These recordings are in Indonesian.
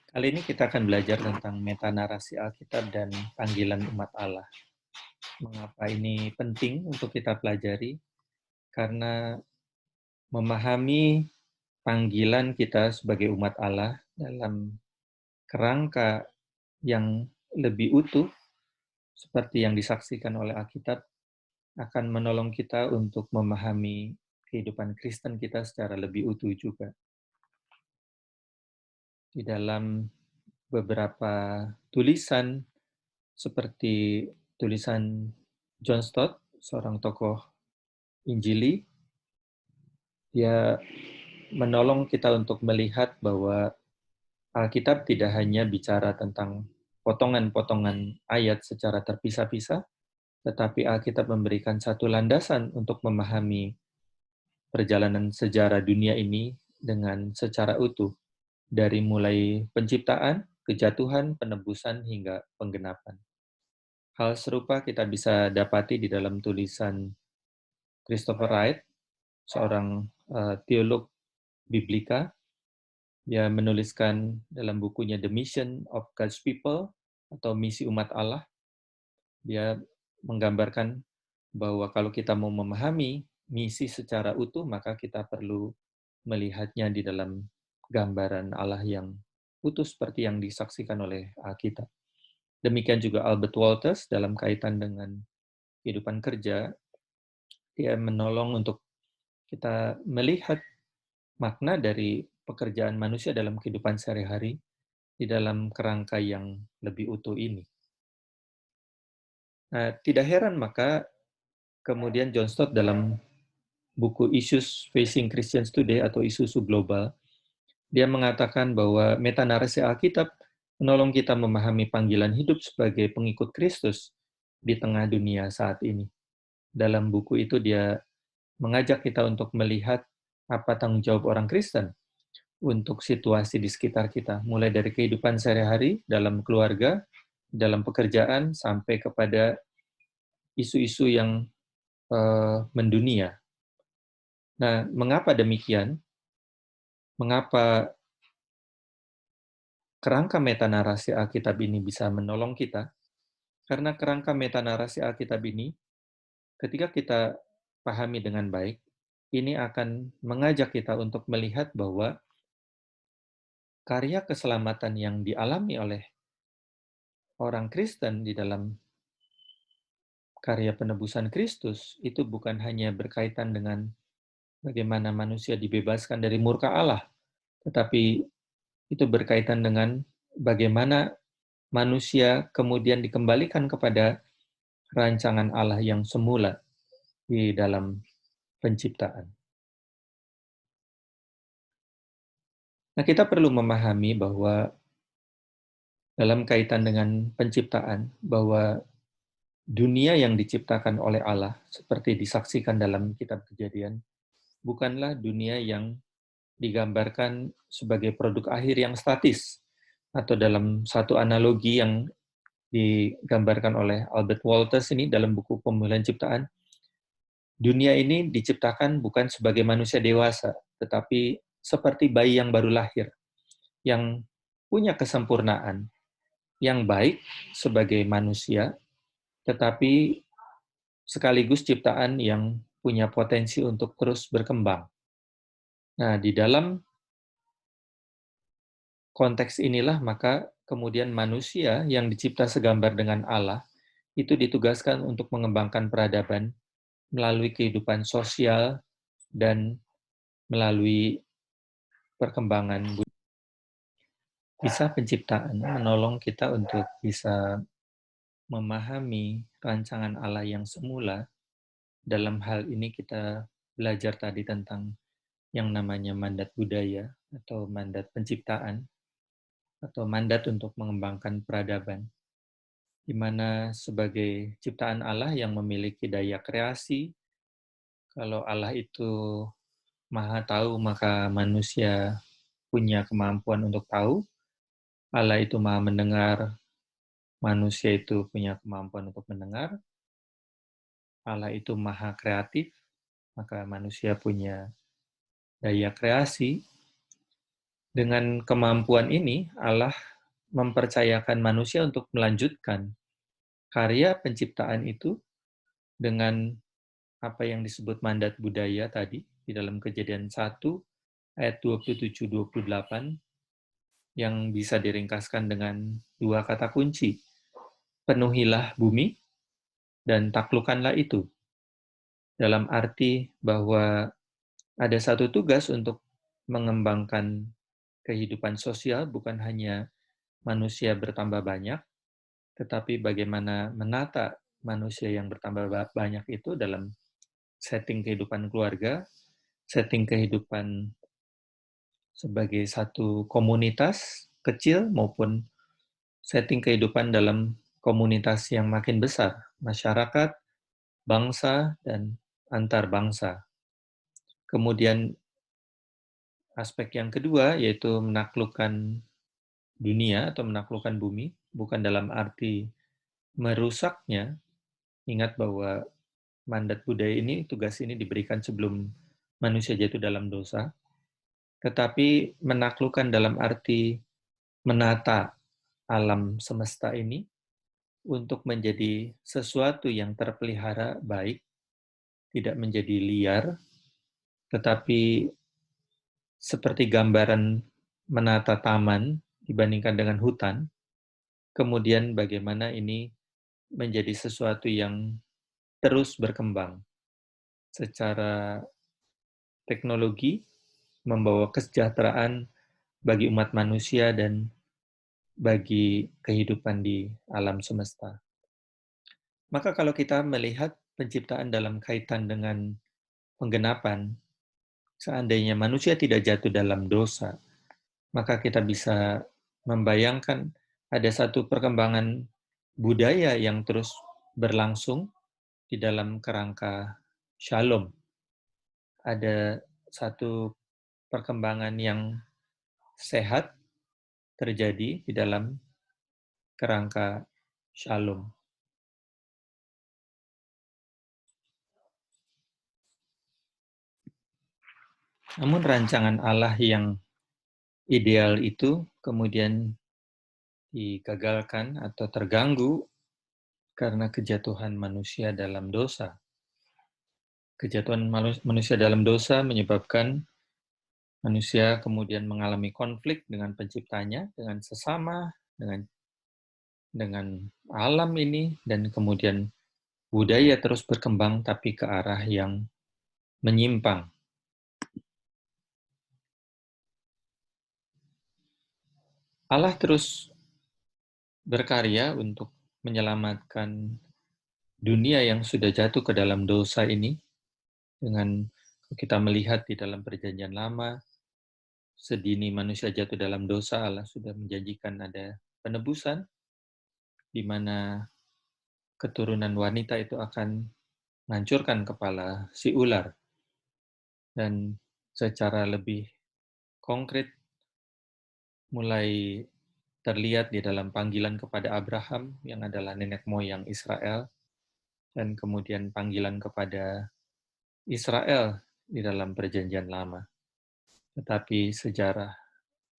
Kali ini kita akan belajar tentang metanarasi Alkitab dan panggilan umat Allah. Mengapa ini penting untuk kita pelajari? Karena memahami panggilan kita sebagai umat Allah dalam kerangka yang lebih utuh, seperti yang disaksikan oleh Alkitab, akan menolong kita untuk memahami kehidupan Kristen kita secara lebih utuh juga. Di dalam beberapa tulisan seperti tulisan John Stott, seorang tokoh Injili, dia menolong kita untuk melihat bahwa Alkitab tidak hanya bicara tentang potongan-potongan ayat secara terpisah-pisah, tetapi Alkitab memberikan satu landasan untuk memahami perjalanan sejarah dunia ini dengan secara utuh, dari mulai penciptaan, kejatuhan, penebusan, hingga penggenapan. Hal serupa kita bisa dapati di dalam tulisan Christopher Wright, seorang teolog Biblika. Dia menuliskan dalam bukunya The Mission of God's People, atau Misi Umat Allah. Dia menggambarkan bahwa kalau kita mau memahami misi secara utuh, maka kita perlu melihatnya di dalam gambaran Allah yang utuh seperti yang disaksikan oleh Alkitab. Demikian juga Albert Wolters dalam kaitan dengan kehidupan kerja, dia menolong untuk kita melihat makna dari pekerjaan manusia dalam kehidupan sehari-hari di dalam kerangka yang lebih utuh ini. Nah, tidak heran maka kemudian John Stott dalam buku Issues Facing Christians Today atau isu-isu global, dia mengatakan bahwa metanarasi Alkitab menolong kita memahami panggilan hidup sebagai pengikut Kristus di tengah dunia saat ini. Dalam buku itu dia mengajak kita untuk melihat apa tanggung jawab orang Kristen untuk situasi di sekitar kita, mulai dari kehidupan sehari-hari, dalam keluarga, dalam pekerjaan, sampai kepada isu-isu yang mendunia. Nah, mengapa demikian? Mengapa kerangka metanarasi Alkitab ini bisa menolong kita? Karena kerangka metanarasi Alkitab ini, ketika kita pahami dengan baik, ini akan mengajak kita untuk melihat bahwa karya keselamatan yang dialami oleh orang Kristen di dalam karya penebusan Kristus itu bukan hanya berkaitan dengan bagaimana manusia dibebaskan dari murka Allah, tetapi itu berkaitan dengan bagaimana manusia kemudian dikembalikan kepada rancangan Allah yang semula di dalam penciptaan. Nah, kita perlu memahami bahwa dalam kaitan dengan penciptaan, bahwa dunia yang diciptakan oleh Allah, seperti disaksikan dalam kitab Kejadian, bukanlah dunia yang digambarkan sebagai produk akhir yang statis, atau dalam satu analogi yang digambarkan oleh Albert Wolters ini dalam buku Pemulihan Ciptaan, dunia ini diciptakan bukan sebagai manusia dewasa, tetapi seperti bayi yang baru lahir, yang punya kesempurnaan, yang baik sebagai manusia, tetapi sekaligus ciptaan yang punya potensi untuk terus berkembang. Nah, di dalam konteks inilah maka kemudian manusia yang dicipta segambar dengan Allah itu ditugaskan untuk mengembangkan peradaban melalui kehidupan sosial dan melalui perkembangan. Kisah penciptaan menolong kita untuk bisa memahami rancangan Allah yang semula. Dalam hal ini kita belajar tadi tentang yang namanya mandat budaya atau mandat penciptaan atau mandat untuk mengembangkan peradaban, di mana sebagai ciptaan Allah yang memiliki daya kreasi, kalau Allah itu maha tahu, maka manusia punya kemampuan untuk tahu. Allah itu maha mendengar, manusia itu punya kemampuan untuk mendengar. Allah itu maha kreatif, maka manusia punya daya kreasi. Dengan kemampuan ini, Allah mempercayakan manusia untuk melanjutkan karya penciptaan itu dengan apa yang disebut mandat budaya tadi di dalam Kejadian 1 ayat 27-28 yang bisa diringkaskan dengan dua kata kunci, penuhilah bumi dan taklukkanlah itu. Dalam arti bahwa ada satu tugas untuk mengembangkan kehidupan sosial, bukan hanya manusia bertambah banyak, tetapi bagaimana menata manusia yang bertambah banyak itu dalam setting kehidupan keluarga, setting kehidupan sebagai satu komunitas kecil maupun setting kehidupan dalam komunitas yang makin besar, masyarakat, bangsa, dan antar bangsa. Kemudian aspek yang kedua yaitu menaklukkan dunia atau menaklukkan bumi, bukan dalam arti merusaknya. Ingat bahwa mandat budaya ini, tugas ini diberikan sebelum manusia jatuh dalam dosa, tetapi menaklukkan dalam arti menata alam semesta ini untuk menjadi sesuatu yang terpelihara baik, tidak menjadi liar, tetapi seperti gambaran menata taman dibandingkan dengan hutan, kemudian bagaimana ini menjadi sesuatu yang terus berkembang secara teknologi, membawa kesejahteraan bagi umat manusia dan bagi kehidupan di alam semesta. Maka kalau kita melihat penciptaan dalam kaitan dengan penggenapan, seandainya manusia tidak jatuh dalam dosa, maka kita bisa membayangkan ada satu perkembangan budaya yang terus berlangsung di dalam kerangka shalom. Ada satu perkembangan yang sehat terjadi di dalam kerangka shalom. Namun rancangan Allah yang ideal itu kemudian digagalkan atau terganggu karena kejatuhan manusia dalam dosa. Kejatuhan manusia dalam dosa menyebabkan manusia kemudian mengalami konflik dengan penciptanya, dengan sesama, dengan alam ini, dan kemudian budaya terus berkembang tapi ke arah yang menyimpang. Allah terus berkarya untuk menyelamatkan dunia yang sudah jatuh ke dalam dosa ini dengan kita melihat di dalam perjanjian lama, sedini manusia jatuh dalam dosa, Allah sudah menjanjikan ada penebusan di mana keturunan wanita itu akan menghancurkan kepala si ular. Dan secara lebih konkret mulai terlihat di dalam panggilan kepada Abraham yang adalah nenek moyang Israel, dan kemudian panggilan kepada Israel di dalam perjanjian lama. Tetapi sejarah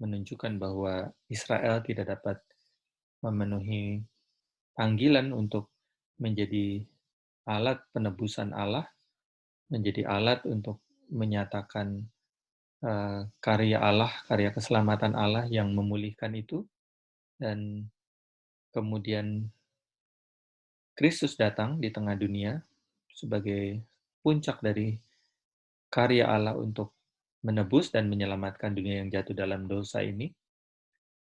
menunjukkan bahwa Israel tidak dapat memenuhi panggilan untuk menjadi alat penebusan Allah, menjadi alat untuk menyatakan karya Allah, karya keselamatan Allah yang memulihkan itu, dan kemudian Kristus datang di tengah dunia sebagai puncak dari karya Allah untuk menebus dan menyelamatkan dunia yang jatuh dalam dosa ini.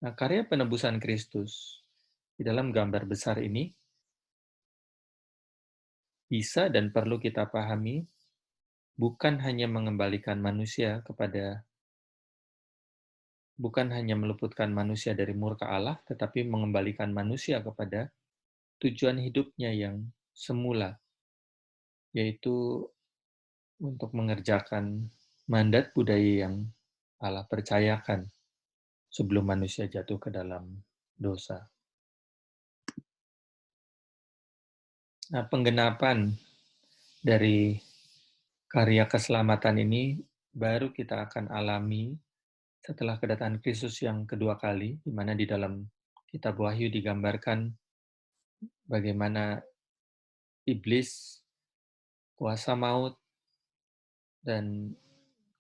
Nah, karya penebusan Kristus di dalam gambar besar ini bisa dan perlu kita pahami bukan hanya mengembalikan manusia bukan hanya meluputkan manusia dari murka Allah, tetapi mengembalikan manusia kepada tujuan hidupnya yang semula, yaitu untuk mengerjakan mandat budaya yang Allah percayakan sebelum manusia jatuh ke dalam dosa. Nah, penggenapan dari karya keselamatan ini baru kita akan alami setelah kedatangan Kristus yang kedua kali, di mana di dalam kitab Wahyu digambarkan bagaimana iblis, kuasa maut, dan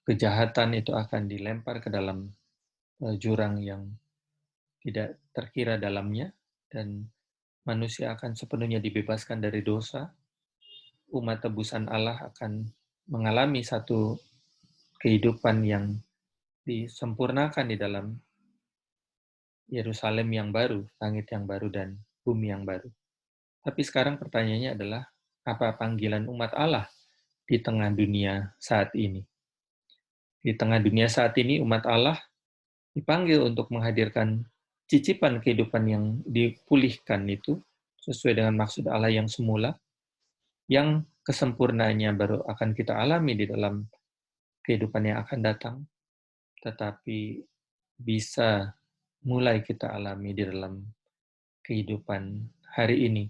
kejahatan itu akan dilempar ke dalam jurang yang tidak terkira dalamnya, dan manusia akan sepenuhnya dibebaskan dari dosa. Umat tebusan Allah akan mengalami satu kehidupan yang disempurnakan di dalam Yerusalem yang baru, langit yang baru, dan bumi yang baru. Tapi sekarang pertanyaannya adalah, apa panggilan umat Allah di tengah dunia saat ini? Di tengah dunia saat ini, umat Allah dipanggil untuk menghadirkan cicipan kehidupan yang dipulihkan itu, sesuai dengan maksud Allah yang semula, yang kesempurnaannya baru akan kita alami di dalam kehidupan yang akan datang, tetapi bisa mulai kita alami di dalam kehidupan hari ini.